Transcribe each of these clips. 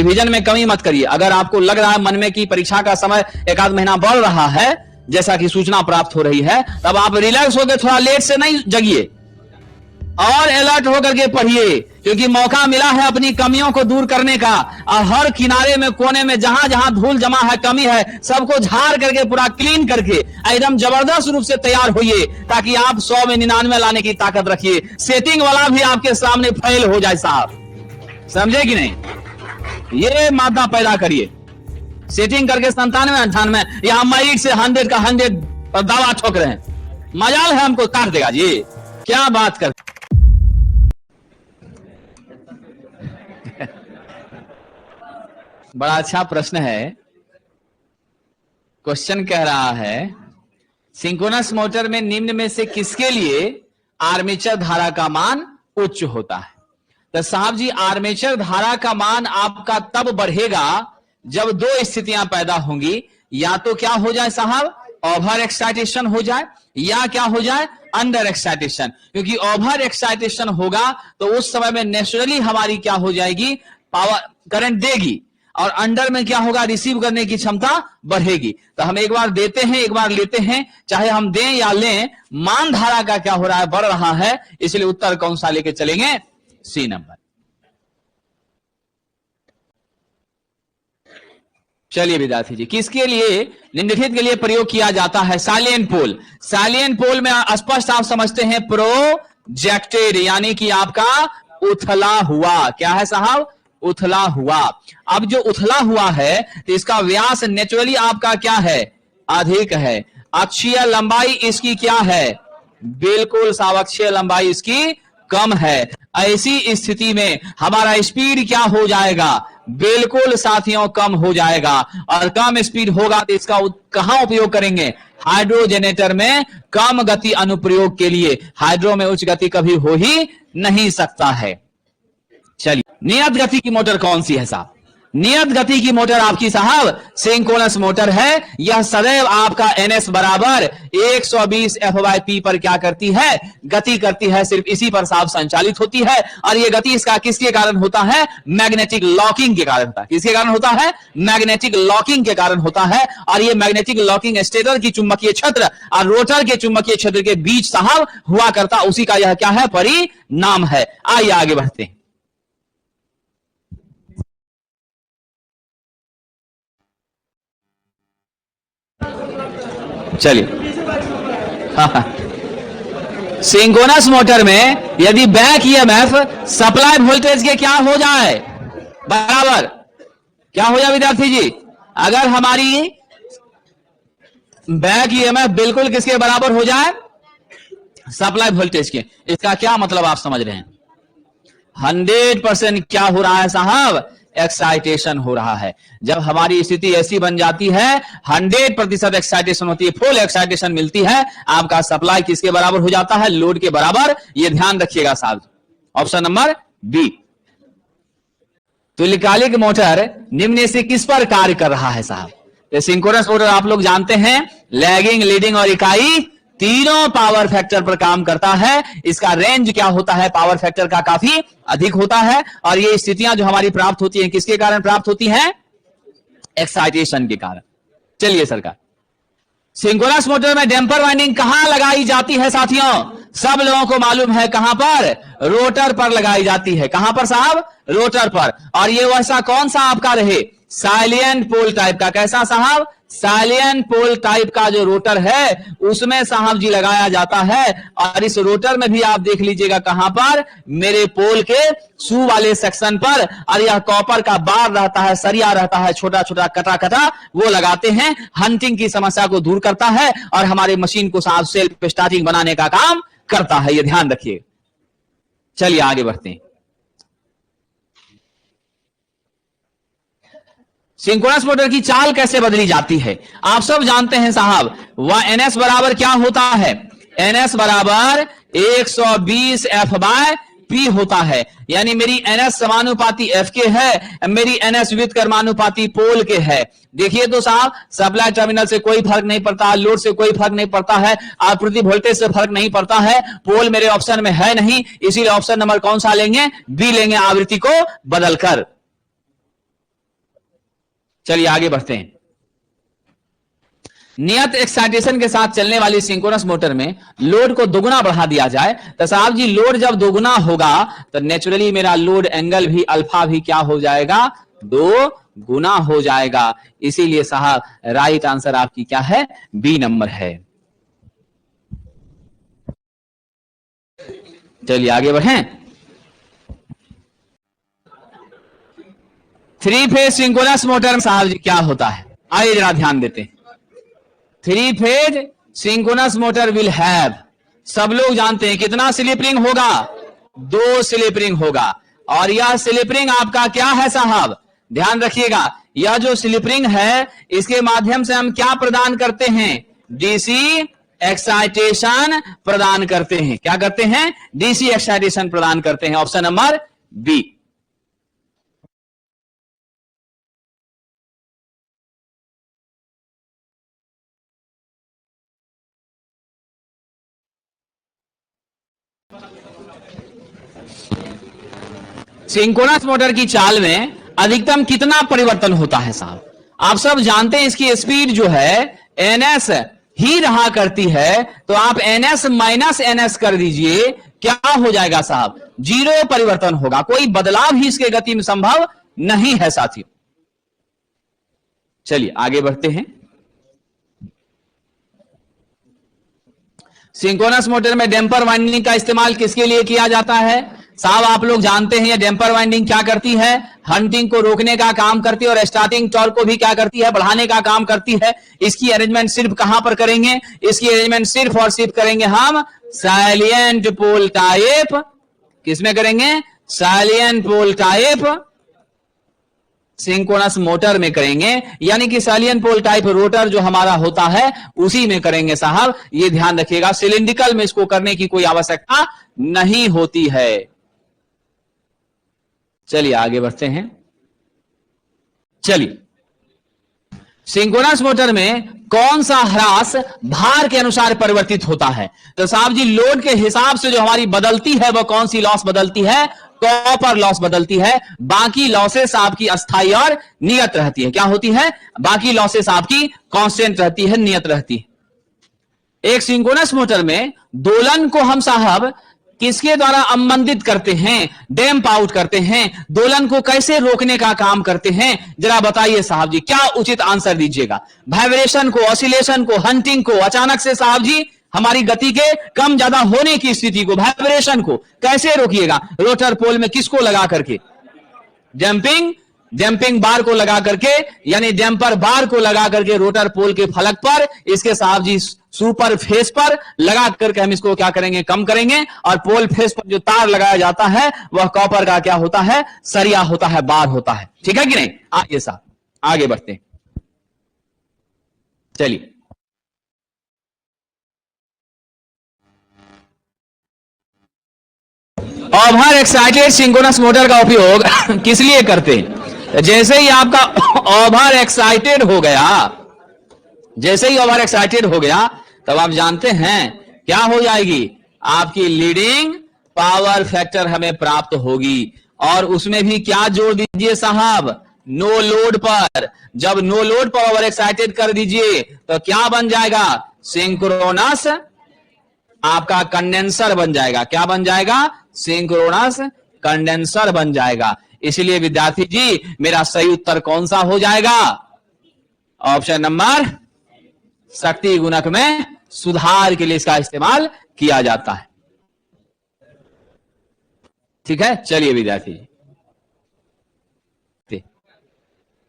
Revision में कमी मत करिए। अगर आपको लग रहा है मन में कि परीक्षा का समय एक आध महीना बढ़ रहा है, जैसा कि सूचना प्राप्त हो रही है, तब आप रिलैक्स होकर थोड़ा लेट से नहीं जगिए और अलर्ट होकर के पढ़िए, क्योंकि मौका मिला है अपनी कमियों को दूर करने का। और हर किनारे में, कोने में, जहां जहां धूल जमा है, कमी है, सबको झाड़ करके पूरा क्लीन करके एकदम जबरदस्त रूप से तैयार होइए, ताकि आप 100 में 99 लाने की ताकत रखिए। सेटिंग वाला भी आपके सामने फेल हो जाए साहब, समझे कि नहीं? ये मादा पैदा करिए, सेटिंग करके 97 98, यहां माइक से 100 का 100 पर दावा ठोक रहे हैं। मजाल है, हमको काट देगा जी, क्या बात कर। बड़ा अच्छा प्रश्न है। क्वेश्चन कह रहा है सिंक्रोनस मोटर में निम्न में से किसके लिए आर्मेचर धारा का मान उच्च होता है? तो साहब जी, आर्मेचर धारा का मान आपका तब बढ़ेगा जब दो स्थितियां पैदा होंगी। या तो क्या हो जाए साहब, ओवर एक्साइटेशन हो जाए, या क्या हो जाए, अंडर एक्साइटेशन। क्योंकि ओवर एक्साइटेशन होगा तो उस समय में नेचुरली हमारी क्या हो जाएगी, पावर करंट देगी, और अंडर में क्या होगा, रिसीव करने की क्षमता बढ़ेगी। तो हम एक बार देते हैं, एक बार लेते हैं, चाहे हम दें या लें, मान धारा का क्या हो रहा है, बढ़ रहा है। इसलिए उत्तर कौन सा लेके चलेंगे? C number. चलिए विद्यार्थी जी, किसके लिए निम्नलिखित के लिए प्रयोग किया जाता है साइलेंट पोल? साइलेंट पोल में स्पष्ट आप समझते हैं प्रोजेक्टेड, यानी कि आपका उथला हुआ। क्या है साहब? उथला हुआ। अब जो उथला हुआ है तो इसका व्यास नेचुरली आपका क्या है, अधिक है। अक्षीय लंबाई इसकी क्या है, बिल्कुल साहब, अक्षीय लंबाई इसकी कम है। ऐसी स्थिति में हमारा स्पीड क्या हो जाएगा, बिल्कुल साथियों कम हो जाएगा। और कम स्पीड होगा तो इसका कहां उपयोग करेंगे? हाइड्रोजनेटर में कम गति अनुप्रयोग के लिए। हाइड्रो में उच्च गति कभी हो ही नहीं सकता है। चलिए, नियत गति की मोटर कौन सी है साहब? नियत गति की मोटर आपकी साहब सिंक्रोनस मोटर है। यह सदैव आपका ns बराबर 120 F/P पर क्या करती है, गति करती है। सिर्फ इसी पर साहब संचालित होती है। और यह गति इसका किसके कारण होता है? मैग्नेटिक लॉकिंग के कारण होता है। किसके कारण होता है? मैग्नेटिक लॉकिंग के कारण होता है। और यह मैग्नेटिक लॉकिंग स्टेटर की चुंबकीय क्षेत्र और रोटर के चुंबकीय क्षेत्र के बीच साहब हुआ करता, उसी का यह क्या है, परिणाम है। आइए आगे बढ़ते हैं। चलिए, सिंक्रोनस मोटर में यदि बैक ईएमएफ सप्लाई वोल्टेज के क्या हो जाए, बराबर क्या हो जाए विद्यार्थी जी? अगर हमारी बैक ईएमएफ बिल्कुल किसके बराबर हो जाए, सप्लाई वोल्टेज के, इसका क्या मतलब आप समझ रहे हैं? 100% क्या हो रहा है साहब, एक्साइटेशन हो रहा है। जब हमारी स्थिति ऐसी बन जाती है, 100% एक्साइटेशन होती है, फुल एक्साइटेशन मिलती है, आपका सप्लाई किसके बराबर हो जाता है, लोड के बराबर। ये ध्यान रखिएगा साहब, ऑप्शन नंबर बी। तुल्यकालिक मोटर निम्न से किस पर कार्य कर रहा है साहब? तो सिंक्रोनस मोटर आप लोग जानते हैं लैगिंग, लीडिंग और इकाई तीनों पावर फैक्टर पर काम करता है। इसका रेंज क्या होता है, पावर फैक्टर का काफी अधिक होता है। और ये स्थितियां जो हमारी प्राप्त होती हैं, किसके कारण प्राप्त होती हैं? एक्साइटेशन के कारण। चलिए सरकार, सिंक्रोनस मोटर में डैम्पर वाइंडिंग कहां लगाई जाती है साथियों? सब लोगों को मालूम है कहां पर, रोटर पर लगाई जाती है। कहां पर साहब? रोटर पर। और ये वैसा कौन सा आपका रहे, साइलेंट पोल टाइप का। कैसा साहब? साइलेंट पोल टाइप का जो रोटर है उसमें साहब जी लगाया जाता है। और इस रोटर में भी आप देख लीजिएगा कहां पर, मेरे पोल के शू वाले सेक्शन पर। और यह कॉपर का बार रहता है, सरिया रहता है, छोटा छोटा कटा कटा, वो लगाते हैं। हंटिंग की समस्या को दूर करता है और हमारे मशीन को साहब सेल्फ स्टार्टिंग बनाने का काम करता है, ये ध्यान रखिए। चलिए आगे बढ़ते हैं। सिंक्रोनस मोटर की चाल कैसे बदली जाती है आप सब जानते हैं साहब। वह ns बराबर क्या होता है, ns बराबर 120 F/P होता है। यानी मेरी ns समानुपाती f के है, मेरी ns विद कर्मानुपाती पोल के है। देखिए तो साहब, सप्लाई टर्मिनल से कोई फर्क नहीं पड़ता है, लोड से कोई फर्क नहीं पड़ता है, आपूर्ति वोल्टेज से फर्क नहीं पड़ता है। पोल मेरे ऑप्शन में है नहीं, इसीलिए ऑप्शन नंबर कौन सा लेंगे, बी लेंगे, आवृत्ति को बदलकर। चलिए आगे बढ़ते हैं। नियत एक्साइटेशन के साथ चलने वाली सिंक्रोनस मोटर में लोड को दोगुना बढ़ा दिया जाए तो साहब जी लोड जब दोगुना होगा तो नेचुरली मेरा लोड एंगल भी अल्फा भी क्या हो जाएगा, 2 गुना हो जाएगा। इसीलिए साहब राइट आंसर आपकी क्या है, बी नंबर है। चलिए आगे बढ़ें। 3 फेज सिंक्रोनस मोटर में साहब जी क्या होता है, आइए जरा ध्यान देते हैं। 3 phase synchronous motor will have, सब लोग जानते हैं कितना स्लिप रिंग होगा, 2 स्लिप रिंग होगा। और यह स्लिप रिंग आपका क्या है साहब, ध्यान रखिएगा, यह जो स्लिप रिंग है इसके माध्यम से हम क्या प्रदान करते हैं, डीसी एक्साइटेशन प्रदान करते हैं। क्या करते हैं, डीसी एक्साइटेशन प्रदान करते हैं। Option number B. Synchronous motor की चाल में अधिकतम कितना परिवर्तन होता है साहब, आप सब जानते हैं इसकी स्पीड जो है ns ही रहा करती है, तो आप ns माइनस ns कर दीजिए, क्या हो जाएगा साहब, 0 परिवर्तन होगा, कोई बदलाव ही इसके गति में संभव नहीं है साथियों। चलिए आगे बढ़ते हैं। सिंक्रोनस मोटर में डैम्पर वाइंडिंग का इस्तेमाल किसके लिए किया जाता है साहब, आप लोग जानते हैं ये डैम्पर वाइंडिंग क्या करती है, हंटिंग को रोकने का काम करती है और स्टार्टिंग टॉर्क को भी क्या करती है, बढ़ाने का काम करती है। इसकी अरेंजमेंट सिर्फ कहां पर करेंगे, इसकी अरेंजमेंट सिर्फ और सिर्फ करेंगे हम साइलिएंट पोल टाइप, किसमें करेंगे, साइलिएंट पोल टाइप सिंक्रोनस मोटर में करेंगे, यानी कि साइलिएंट पोल टाइप रोटर जो हमारा होता है उसी में करेंगे साहब, ये ध्यान रखिएगा। सिलिंड्रिकल में इसको करने की कोई आवश्यकता नहीं होती है। चलिए आगे बढ़ते हैं। चलिए, सिंक्रोनस मोटर में कौन सा ह्रास भार के अनुसार परिवर्तित होता है, तो साहब जी लोड के हिसाब से जो हमारी बदलती है वह कौन सी लॉस बदलती है, कॉपर लॉस बदलती है। बाकी लॉसेस आपकी अस्थायी और नियत रहती है। क्या होती है, बाकी लॉसेस आपकी कांस्टेंट रहती है, नियत रहती है। एक सिंक्रोनस मोटर में दोलन को हम साहब किसके द्वारा अवमंदित करते हैं, डैम्प आउट करते हैं, दोलन को कैसे रोकने का काम करते हैं, जरा बताइए साहब जी, क्या उचित आंसर दीजिएगा। वाइब्रेशन को, ऑसिलेशन को, हंटिंग को, अचानक से साहब जी हमारी गति के कम ज्यादा होने की स्थिति को, वाइब्रेशन को कैसे रोकिएगा, रोटर पोल में किसको लगा करके, डैम्पिंग बार को लगा करके, यानी डैम्पर बार को लगा करके रोटर पोल के फलक पर, इसके साहब जी सुपर फेस पर लगा करके हम इसको क्या करेंगे, कम करेंगे। और पोल फेस पर जो तार लगाया जाता है वह कॉपर का क्या होता है, सरिया होता है, बार होता है। ठीक है कि नहीं, आइए साहब आगे बढ़ते हैं। चलिए, ओवर एक्साइटेड सिंक्रोनस मोटर का उपयोग किस लिए करते हैं, जैसे ही आपका ओवर एक्साइटेड हो गया, जैसे ही ओवर एक्साइटेड हो गया तब आप जानते हैं क्या हो जाएगी, आपकी लीडिंग पावर फैक्टर हमें प्राप्त होगी। और उसमें भी क्या जोड़ दीजिए साहब, नो लोड पर। जब नो लोड पर ओवर एक्साइटेड कर दीजिए तो क्या बन जाएगा, सिंक्रोनस आपका कंडेंसर बन जाएगा। क्या बन जाएगा, सिंक्रोनस कंडेंसर बन जाएगा। इसलिए विद्यार्थी जी मेरा सही उत्तर कौन सा हो जाएगा, ऑप्शन नंबर, शक्ति गुणक में सुधार के लिए इसका इस्तेमाल किया जाता है। ठीक है, चलिए विद्यार्थी जी,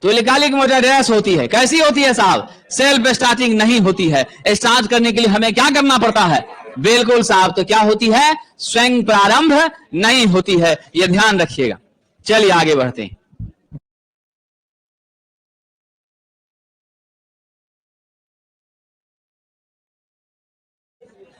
तो इलेक्ट्रिक मोटर रेस होती है, कैसी होती है साहब, सेल्फ स्टार्टिंग नहीं होती है। स्टार्ट करने के लिए हमें क्या करना पड़ता है, बिल्कुल साहब, तो क्या होती है, स्वयं प्रारंभ नहीं होती है, यह ध्यान रखिएगा। चलिए आगे बढ़ते हैं।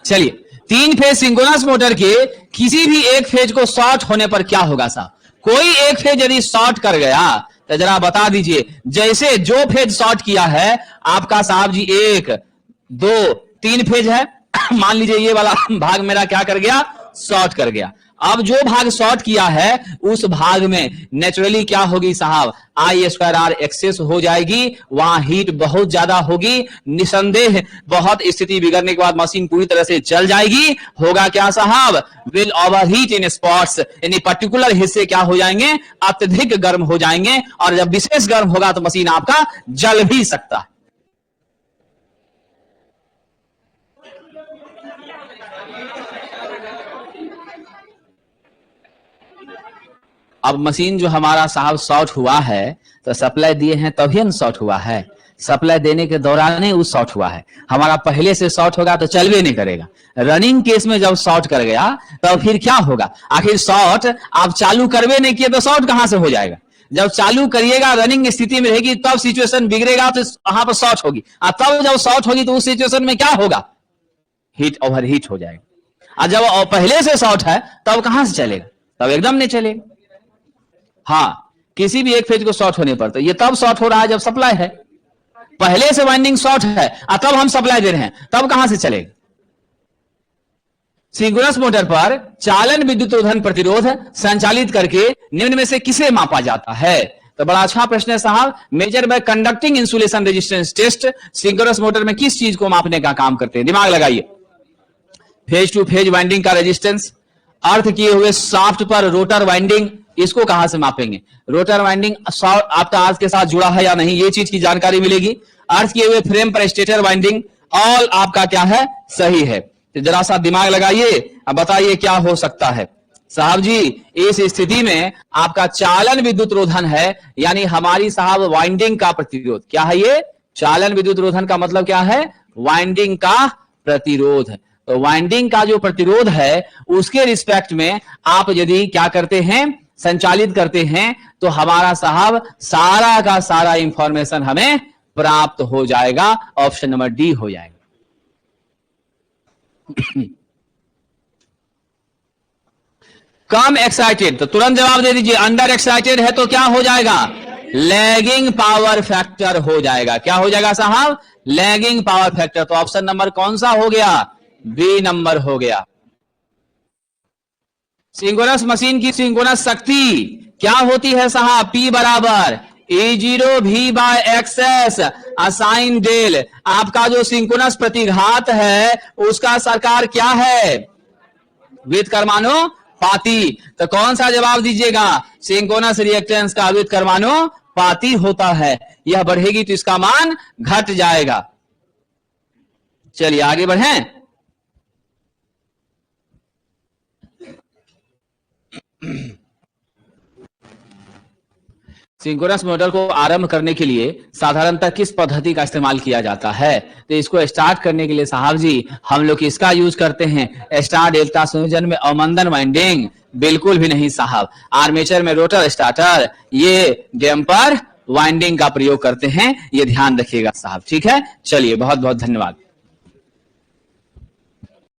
चलिए, 3 फेज सिंक्रोनस मोटर के किसी भी एक फेज को शॉर्ट होने पर क्या होगा साहब, कोई एक फेज यदि शॉर्ट कर गया तो जरा बता दीजिए, जैसे जो फेज शॉर्ट किया है आपका साहब जी 1 2 3 फेज है मान लीजिए ये वाला भाग मेरा क्या कर गया, शॉर्ट कर गया। अब जो भाग शॉर्ट किया है उस भाग में नेचुरली क्या होगी साहब, I²R एक्सेस हो जाएगी, वहां हीट बहुत ज्यादा होगी, निसंदेह बहुत स्थिति बिगड़ने के बाद मशीन पूरी तरह से जल जाएगी। होगा क्या साहब, विल ओवरहीट इन स्पॉट्स, यानी पर्टिकुलर हिस्से क्या हो जाएंगे, अत्यधिक गर्म हो जाएंगे, और जब विशेष गर्म होगा तो मशीन आपका जल भी सकता है। अब मशीन जो हमारा साहब शॉर्ट हुआ है तो सप्लाई दिए हैं तभी शॉर्ट हुआ है, सप्लाई देने के दौरान ही वो शॉर्ट हुआ है। हमारा पहले से शॉर्ट होगा तो चलवे नहीं करेगा। रनिंग केस में जब शॉर्ट कर गया तो फिर क्या होगा, आखिर शॉर्ट आप चालू करवे नहीं किए तो शॉर्ट कहां से हो जाएगा। जब चालू करिएगा रनिंग स्थिति में रहेगी तब सिचुएशन बिगड़ेगा तो वहां पर शॉर्ट होगी, और तब जब शॉर्ट होगी तो उस सिचुएशन में क्या होगा, हीट ओवर हीट हो जाएगा। और जब पहले से शॉर्ट है तब कहां से चलेगा, तब एकदम नहीं चलेगा। हाँ, किसी भी एक फेज को शॉर्ट होने पर तो ये तब शॉर्ट हो रहा है जब सप्लाई है, पहले से वाइंडिंग शॉर्ट है और तब हम सप्लाई दे रहे हैं, तब कहां से चलेगा। सिंक्रोनस मोटर पर चालन विद्युत रोधन प्रतिरोध संचालित करके निम्न में से किसे मापा जाता है। तो बड़ा अच्छा प्रश्न है साहब। Measure by conducting insulation resistance test synchronous motor में किस चीज को मापने का काम करते हैं, दिमाग लगाइए। फेज टू फेज वाइंडिंग का रेजिस्टेंस, अर्थ किए हुए शाफ्ट पर रोटर वाइंडिंग, इसको कहां से मापेंगे, रोटर वाइंडिंग आपका आज के साथ जुड़ा है या नहीं, ये चीज की जानकारी मिलेगी। अर्थ किए हुए फ्रेम पर स्टेटर वाइंडिंग, ऑल आपका क्या है, सही है। तो जरा सा दिमाग लगाइए, अब बताइए क्या हो सकता है साहब जी। इस स्थिति में आपका चालन विद्युत रोधन है, यानी हमारी साहब वाइंडिंग का प्रतिरोध क्या है, ये चालन विद्युत रोधन का मतलब क्या है, वाइंडिंग का प्रतिरोध। तो वाइंडिंग का जो प्रतिरोध है उसके रिस्पेक्ट में आप यदि क्या करते हैं, संचालित करते हैं, तो हमारा साहब सारा का सारा इंफॉर्मेशन हमें प्राप्त हो जाएगा। ऑप्शन नंबर डी हो जाएगा। कम एक्साइटेड, तो तुरंत जवाब दे दीजिए। अंडर एक्साइटेड है तो क्या हो जाएगा, लैगिंग पावर फैक्टर हो जाएगा। क्या हो जाएगा साहब, लैगिंग पावर फैक्टर। तो ऑप्शन नंबर कौन सा हो गया, बी नंबर हो गया। सिंक्रोनस मशीन की सिंक्रोनस शक्ति क्या होती है साहब, P बराबर E0 V बाय एक्सएस असाइन डेल। आपका जो सिंक्रोनस प्रतिघात है उसका सरकार क्या है, व्युत्क्रमानुपाती। तो कौन सा जवाब दीजिएगा, सिंक्रोनस रिएक्टेंस का व्युत्क्रमानुपाती होता है। यह बढ़ेगी तो इसका मान घट जाएगा। चलिए आगे बढ़ें। सिंक्रोनस मोटर को आरंभ करने के लिए साधारणतः किस पद्धति का इस्तेमाल किया जाता है। तो इसको स्टार्ट करने के लिए साहब जी हम लोग इसका यूज करते हैं, स्टार डेल्टा संयोजन में अवमंदन वाइंडिंग, बिल्कुल भी नहीं साहब। आर्मेचर में रोटर स्टार्टर, ये डैम्पर वाइंडिंग का प्रयोग करते हैं, ये ध्यान रखिएगा साहब, ठीक है। चलिए बहुत बहुत धन्यवाद।